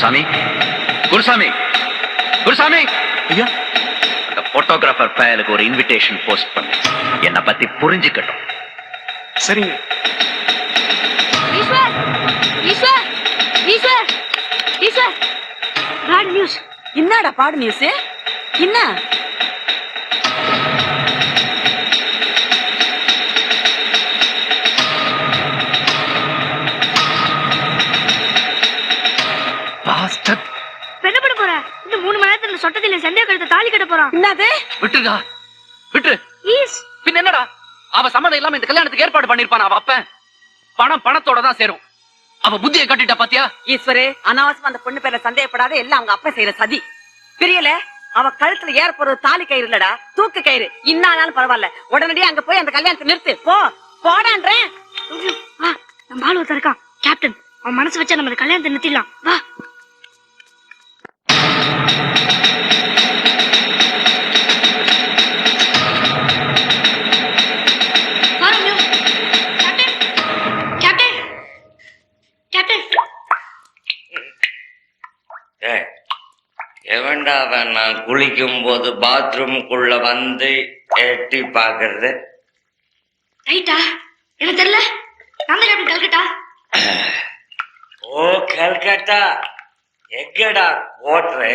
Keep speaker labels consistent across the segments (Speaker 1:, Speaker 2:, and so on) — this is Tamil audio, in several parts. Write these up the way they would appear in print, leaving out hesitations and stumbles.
Speaker 1: குருசாமி, குருசாமி, குருசாமி,
Speaker 2: ஐயா,
Speaker 1: அந்த போட்டோகிராஃபர் பயலுக்கு ஒரு இன்விடேஷன் போஸ்ட் பண்ணு. என்னை பத்தி புரிஞ்சுக்கட்டும்.
Speaker 2: சரிங்க.
Speaker 3: Eswar, Eswar, Eswar, Eswar, bad news.
Speaker 4: என்னடா பாடு நியூஸ்? என்ன?
Speaker 2: பாஸ்டர்,
Speaker 3: என்ன பண்ண போற? இந்த 3 மணி நேரத்துல சொட்டத்தில சந்தேக கழுத்தை தாலி கட்ட போறான்.
Speaker 4: என்னது?
Speaker 2: விட்டுடா, விட்டு.
Speaker 3: ஈஸ்,
Speaker 2: பின்ன என்னடா, அவ சம்மதம் இல்லாம இந்த கல்யாணத்துக்கு ஏற்பாடு பண்ணிருப்பான். அவ அப்ப பணம் பணத்தோட தான் சேரும். அவ புத்தியை கட்டிட்டா பாத்தியா?
Speaker 4: ஈஸ்வரே, அனாவசியமா அந்த பொண்ணு பேர்ல சந்தேகப்படாத, எல்லாம் அவங்க அப்பா செய்யற சதி. பிரியல, அவ கழுத்துல ஏற போறது தாலி கயிறு இல்லடா, தூக்கு கயிறு. இன்னாலும் பரவாயில்ல, உடனடியே அங்க போய் அந்த கல்யாணத்தை நிறுத்து. போடான்றேன்.
Speaker 3: வா, நம்ம ஆள் ஒருத்தர் இருக்கான், கேப்டன். அவன் மனசு வச்சா நம்ம கல்யாணத்தை நிறுத்திடலாம். வா.
Speaker 5: எவன்டாவ நான் குளிக்கும் போது பாத்ரூமுக்குள்ள வந்து எட்டி பாக்குறது?
Speaker 3: ரைட்டா? எனக்கு தெரியல. நான் தான் கேப்டன் கல்கட்டா.
Speaker 5: ஓ கல்கட்டா, எங்கடா கோட்ரு?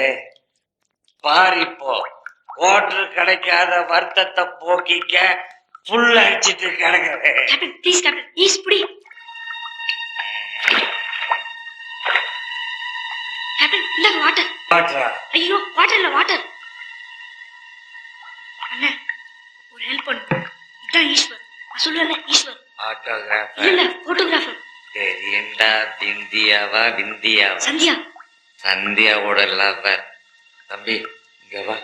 Speaker 5: பாரிப்போ கோட்ரு கிடைக்காத வருத்தத்தை போக்கிக்க புல் அடிச்சிட்டு கிடக்குறேன்.
Speaker 3: கேப்டன் ப்ளீஸ் கேப்டன், ஈஸ் புடி. கேப்டன் இல்ல வாட்டர்.
Speaker 5: வாட்டரா?
Speaker 3: ஐயோ வாட்டர் இல்ல வாட்டர். அண்ணா ஒரு ஹெல்ப் பண்ணு. இதான் ஈஸ்வர். நான் சொல்லுவேன்ல ஈஸ்வர்.
Speaker 5: ஆட்டோகிராஃபர்
Speaker 3: இல்ல போட்டோகிராஃபர்.
Speaker 5: தெரியண்டா. விந்தியாவா? விந்தியாவா?
Speaker 3: சந்தியா.
Speaker 5: சந்தியாவோட லவர். தம்பி இங்க வா.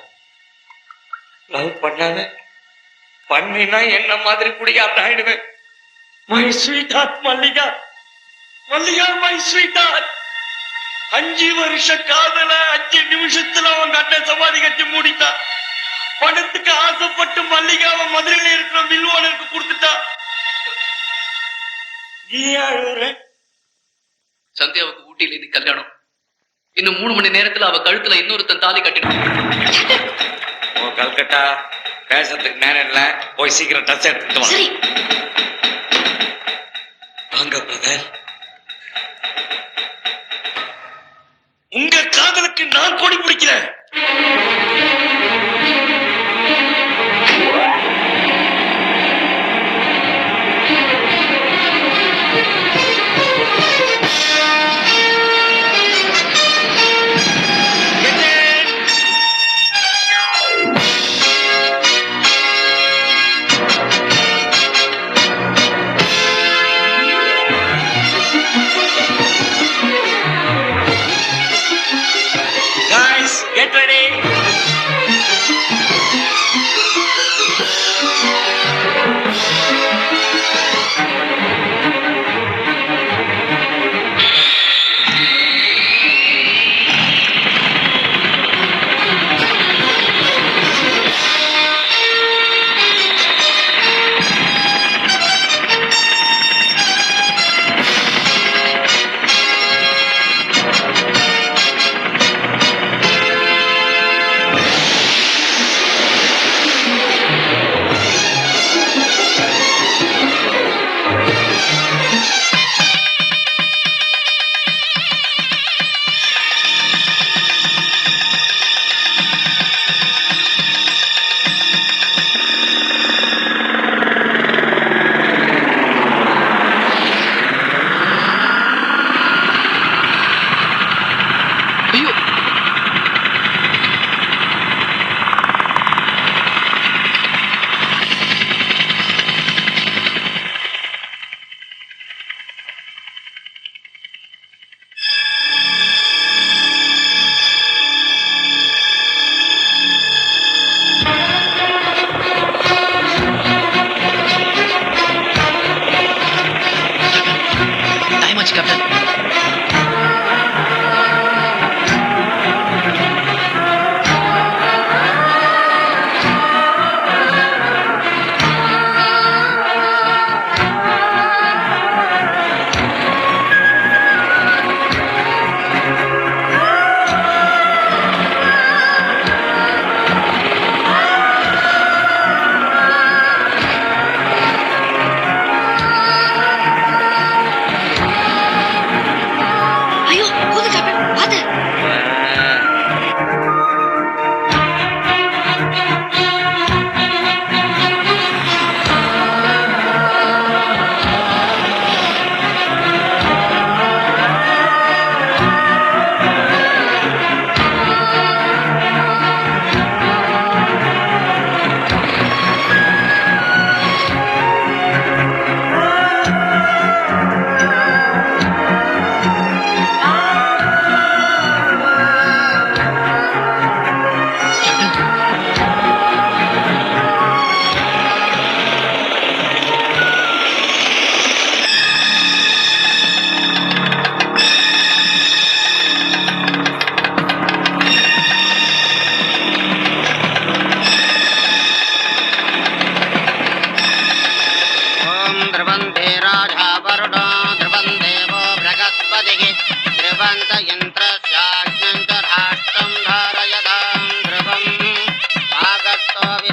Speaker 5: லவ் பண்ணாத, பண்ணினா என்ன மாதிரி குடிக்காம ஆயிடுவேன். My sweetheart Mallika, Mallika my sweetheart. 5 வருஷ காதல 5 நிமிஷத்துல அவன் அண்ணன் சமாதி கட்டி மூடிட்டா. பணத்துக்கு ஆசைப்பட்டு மல்லிகாவை மதுரையில இருக்கிற மில்வானருக்கு கொடுத்துட்டா. நீ அழுவுற?
Speaker 2: சந்தியாவுக்கு ஊட்டியில இன்னைக்கு கல்யாணம். இன்னும் 3 மணி நேரத்துல அவ கழுத்துல இன்னொருத்தன் தாலி கட்டிடும்.
Speaker 5: ஓ கல்கட்டா, பேசுறதுக்கு நேரம் இல்ல, போய் சீக்கிரம் ட்ரெஸ் எடுத்துட்டு வா.
Speaker 3: சரி.
Speaker 5: வாங்க பிரதர். உங்க காதலுக்கு நான் கொடி பிடிக்கிறேன். Get ready.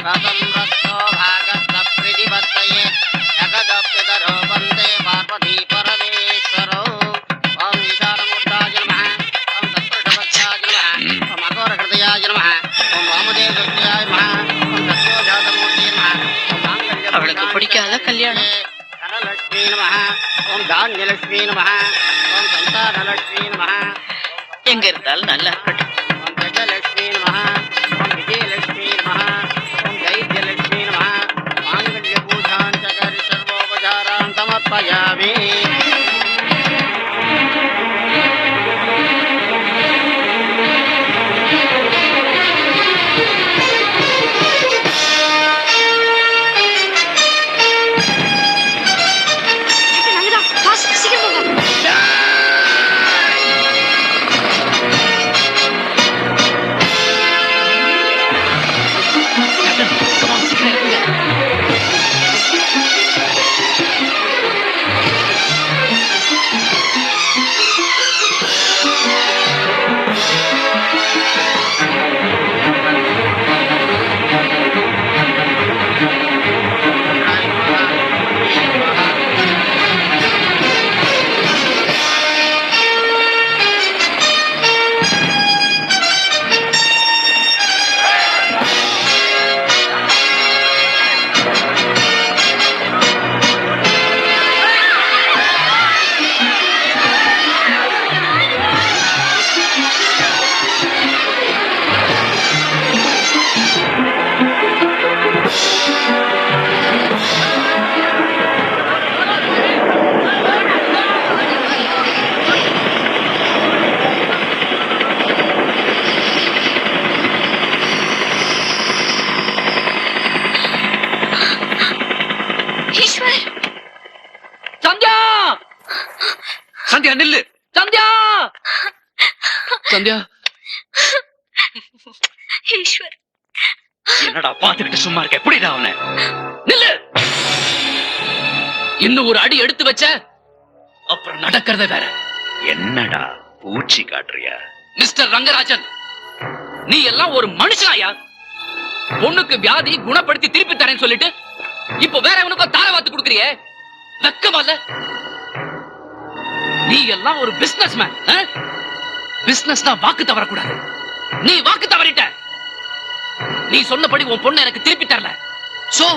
Speaker 6: रतं रक्तो भागस्तप्रीतिपत्तये जगदप्यतरो वन्दे पार्वती परमेश्वरौ ॐ ईशानमूर्ताय नमः ॐ तत्पुरुषभक्ताय नमः ॐ अघोरहृदयाय नमः ॐ वामदेवदत्ताय नमः ॐ तत्त्वजातमूर्तये नमः ॐ माङ्गल्यं
Speaker 7: அவளுக்கு பிடிக்காத கல்யாணம்.
Speaker 6: धनलक्ष्मी नमः ॐ धान्यलक्ष्मी नमः ॐ सन्तानलक्ष्मी नमः
Speaker 7: எங்க இருந்தாலும் நல்லா இருக்கட்டும்.
Speaker 6: ॐ गजलक्ष्मी नमः ॐ विजयलक्ष्मी नमः ॐ दैत्यलक्ष्मी नमः माङ्गल्यपूजां च करि सर्वोपचारान् समर्पयामि
Speaker 3: அங்கதான் பாஸ் சீக்கிரம் போங்க.
Speaker 2: கேப்டன் come on, சீக்கிரம் இறங்குங்க.
Speaker 3: ஈஸ்வர்,
Speaker 2: சந்தியா சந்தியா நில்லு சந்தியா சந்தியா
Speaker 3: ஈஸ்வர்,
Speaker 1: என்னடா பாத்துக்கிட்டு சும்மா இருக்க எப்படிடா அவனை
Speaker 2: நில்லு. இன்னும் ஒரு அடி எடுத்து வச்ச அப்புறம் நடக்கிறத வேற.
Speaker 1: என்னடா பூச்சி காட்டுறியா?
Speaker 2: மிஸ்டர் ரங்கராஜன், நீ எல்லாம் ஒரு மனுஷனாயா? பொண்ணுக்கு வியாதி குணப்படுத்தி திருப்பி தரேன்னு சொல்லிட்டு இப்போ வேற எவனுக்கோ தாரவாத்து கொடுக்கறியே, வெக்கமா இல்ல? நீ எல்லாம் ஒரு பிசினஸ் மேன். பிசினஸ்னா வாக்கு தவறக்கூடாது. நீ வாக்கு தவறிட்ட. நீ சொன்னபடி உன் பொண்ணு எனக்கு திருப்பி தரல. சோ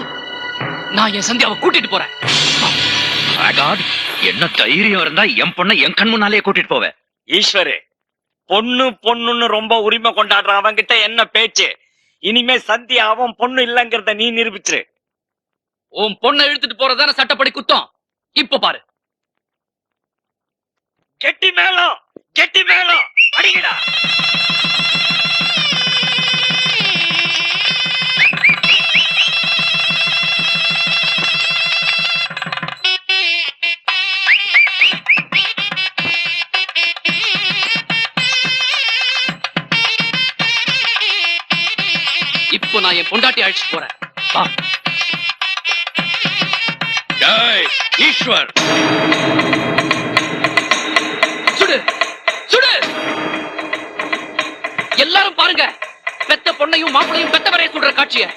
Speaker 2: நான் என் சந்தியாவை கூட்டிட்டு போறேன்.
Speaker 1: My God, என்ன தைரியம் இருந்தா என் பொண்ணை என் கண் முன்னாலே கூட்டிட்டு போவேன்.
Speaker 5: ஈஸ்வரு, பொண்ணு பொண்ணுன்னு ரொம்ப உரிமை கொண்டாடுற அவன்கிட்ட என்ன பேச்சு? இனிமே சந்தியா அவன் பொண்ணு இல்லங்கிறத நீ நிரூபிச்சிரு.
Speaker 2: உன் பொண்ணை இழுத்துட்டு போறதான சட்டப்படி குத்தம். இப்ப பாரு.
Speaker 5: கெட்டி மேளம், கெட்டி மேளம், அடிங்கடா.
Speaker 2: இப்போ நான் என் பொண்டாட்டி அழைச்சிட்டு போறேன். வா.
Speaker 1: டேய், ஈஸ்வர்,
Speaker 2: சுடு சுடு. எல்லாரும் பாருங்க, பெத்த பொண்ணையும் மாப்பிளையும் பெத்தவரைய சுடுற காட்சிய.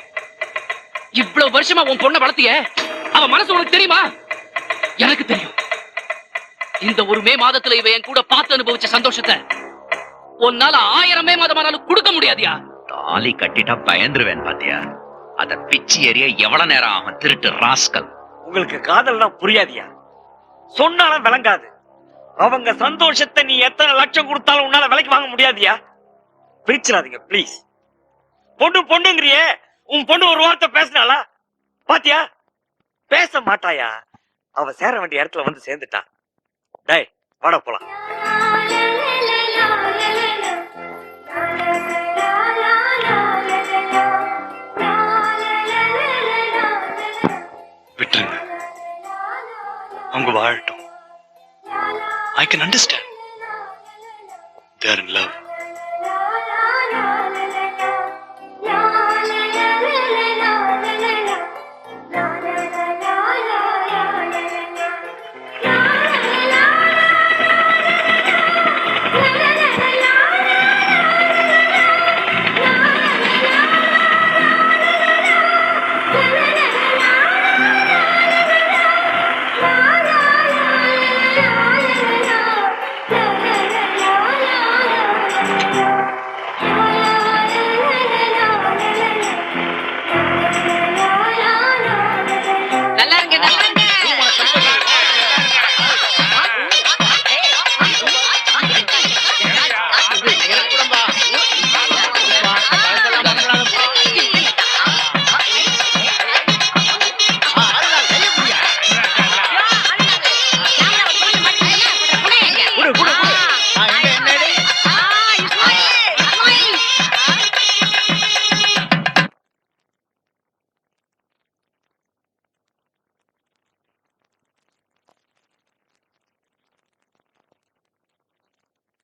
Speaker 2: இவ்வளவு வருஷமா உன் பொண்ணை வளர்த்திய, அவ மனசு உனக்கு தெரியுமா? எனக்கு தெரியும். இந்த ஒரு மே மாதத்துல இவ என் கூட பார்த்து அனுபவிச்ச சந்தோஷத்தை உன்னால 1000 மே மாதமானாலும் கொடுக்க முடியாதியா?
Speaker 1: தாலி கட்டிட்டா பயந்துருவேன் பாத்தியா? அத பிச்சு எறிய எவ்வளவு நேரம் ஆகும்? திருட்டு ராஸ்கல்.
Speaker 5: உங்களுக்கு காதல்னா புரியாதியா? சொன்னாலும் விளங்காது. அவங்க சந்தோஷத்தை நீ எத்தனை லட்சம் கொடுத்தாலும் உன்னால விலைக்கு வாங்க முடியாதியா? பிரிச்சிடாதீங்க ப்ளீஸ். பொண்ணு பொண்ணுங்கிறியே, உன் பொண்ணு ஒரு வார்த்தை பேசினாளா? பாத்தியா? பேச மாட்டாயா? அவ சேர வேண்டிய இடத்துல வந்து சேர்ந்துட்டா. டேய், வாடா போலாம்.
Speaker 8: விட்டுருங்க, அவங்க வாழட்டும். I can understand.